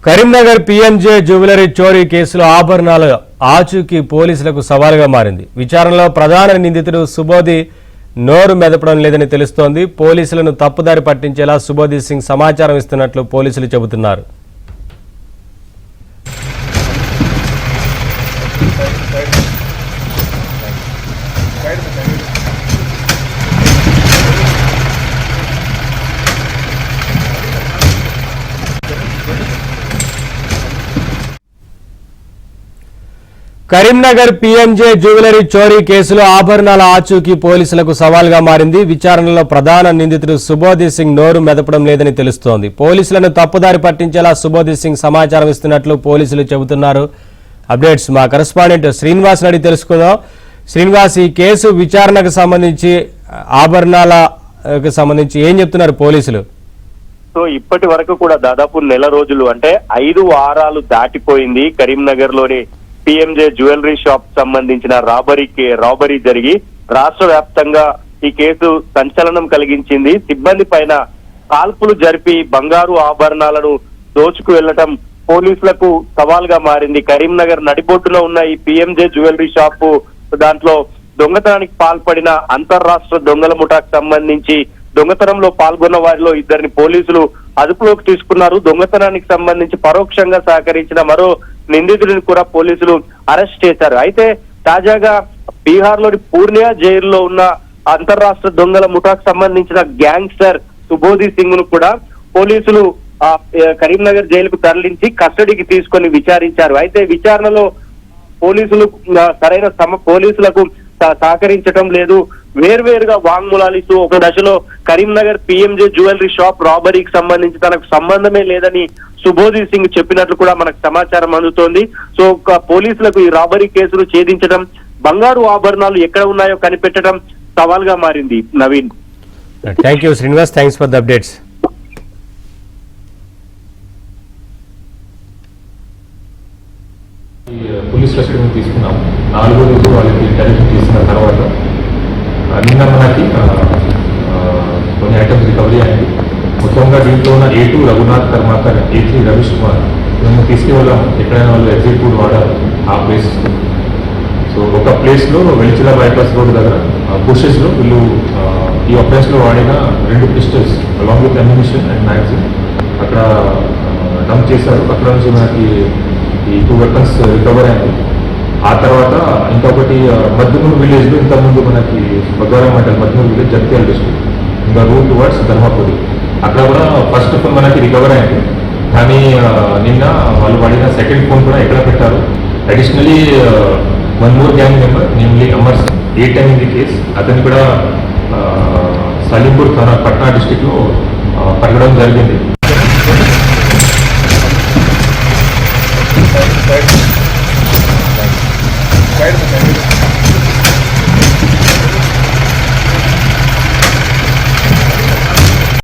Karimnagar PMJ jewellery చోరీ కేసులో ఆభరణాల ఆచూకీ పోలీసులకు సవాలుగా మారింది. విచారణలో ప్రధాన నిందితుడు సుబోధి నోరు మెదపడం లేదని తెలుస్తోంది. పోలీసులను తప్పుదారి పట్టించేలా సుబోధి సింగ్ సమాచారం ఇస్తున్నట్లు పోలీసులు చెబుతున్నారు. కరీంనగర్ పీఎంజే జ్యువెలరీ చోరీ కేసులో ఆభరణాల ఆచూకీ పోలీసులకు సవాల్గా మారింది. విచారణలో ప్రధాన నిందితుడు సుబోధి సింగ్ నోరు మెదపడం లేదని తెలుస్తోంది. పోలీసులను తప్పుదారి పట్టించేలా సుబోధి సింగ్ సమాచారం ఇస్తున్నట్లు పోలీసులు చెబుతున్నారు. అప్డేట్స్ మా కరెస్పాండెంట్ శ్రీనివాస్ అడిగి తెలుసుకుందాం. శ్రీనివాస్, ఈ కేసు విచారణకు సంబంధించి ఆభరణాలకు సంబంధించి ఏం చెప్తున్నారు పోలీసులు? సో ఇప్పటి వరకు కూడా దాదాపు నెల రోజులు అంటే 5 వారాలు దాటిపోయింది. కరీంనగర్ లోని పీఎంజే జ్యువెలరీ షాప్ సంబంధించిన రాబరీ జరిగి రాష్ట్ర వ్యాప్తంగా ఈ కేసు సంచలనం కలిగించింది. సిబ్బంది పైన కాల్పులు జరిపి బంగారు ఆభరణాలను దోచుకు వెళ్లటం పోలీసులకు సవాల్గా మారింది. కరీంనగర్ నడిబొడ్డులో ఉన్న ఈ పీఎంజే జ్యువెలరీ షాపు దాంట్లో దొంగతనానికి పాల్పడిన అంతర్రాష్ట్ర దొంగల ముఠాకు సంబంధించి దొంగతనంలో పాల్గొన్న వారిలో 2 పోలీసులు అదుపులోకి తీసుకున్నారు. దొంగతనానికి సంబంధించి పరోక్షంగా సహకరించిన మరో నిందితుడిని కూడా పోలీసులు అరెస్ట్ చేశారు. అయితే తాజాగా బీహార్ లోని పూర్ణియా జైలులో ఉన్న అంతర్రాష్ట్ర దొంగల ముఠాకు సంబంధించిన గ్యాంగ్స్టర్ సుబోధి సింగ్ ను కూడా పోలీసులు కరీంనగర్ జైలుకు తరలించి కస్టడీకి తీసుకొని విచారించారు. అయితే విచారణలో పోలీసులు పోలీసులకు సహకరించడం లేదు, వేర్వేరుగా వాంగ్మూలాలు ఇస్తూ ఒక దశలో కరీంనగర్ పీఎంజే జ్యువెలరీ షాప్ రాబరీకి సంబంధించి తనకు సంబంధమే లేదని సుబోధి సింగ్ చెప్పినట్లు కూడా మనకు సమాచారం అందుతోంది. సో పోలీసులకు ఈ రాబరీ కేసులు ఛేదించడం, బంగారు ఆభరణాలు ఎక్కడ ఉన్నాయో కనిపెట్టడం సవాల్గా మారింది. Naveen, thank you Srinivas, thanks for the updates. Police కస్టడీని తీసుకున్నాం. 4వ రోజు వాళ్ళకి ఇంటర్వ్యూ చేసిన తర్వాత నిన్న మనకి కొన్ని ఐటమ్స్ రికవరీ అయింది. మొత్తంగా దీంట్లో ఉన్న A2 రఘునాథ్ కర్మాకర్, A3 రవీష్ కుమార్ మేము తీసుకెళ్ళాము. ఎక్కడైనా వాళ్ళు ఎగ్జిట్ ఫుడ్ వాడారు ఆ ప్లేస్. సో ఒక ప్లేస్లో వెలిచిల బైపాస్ రోడ్ దగ్గర బుషెస్లో వీళ్ళు ఈ అఫెన్స్లో వాడిన 2 pistols along with ammunition and magazine అక్కడ డంప్ చేశారు. అక్కడ నుంచి మనకి ఈ 2 వెపన్స్ రికవర్ అయింది. ఆ తర్వాత ఇంకొకటి మద్నూర్ విలేజ్లో ఇంతకుముందు మనకి బగ్గారం అంటే మద్నూర్ విలేజ్ జగిత్యాల డిస్ట్రిక్ట్ ఇంకా రూట్ టువర్డ్స్ ధర్మపురి అక్కడ కూడా ఫస్ట్ ఫోన్ మనకి రికవర్ అయింది. కానీ నిన్న వాళ్ళు వాడిన సెకండ్ ఫోన్ కూడా ఎక్కడ పెట్టారు. Additionally 1 more gang member namely Amar Singh, 8 time in the case, అతన్ని కూడా సలీంపూర్ థానా పట్నా డిస్ట్రిక్ట్లో పట్టడం జరిగింది. Right.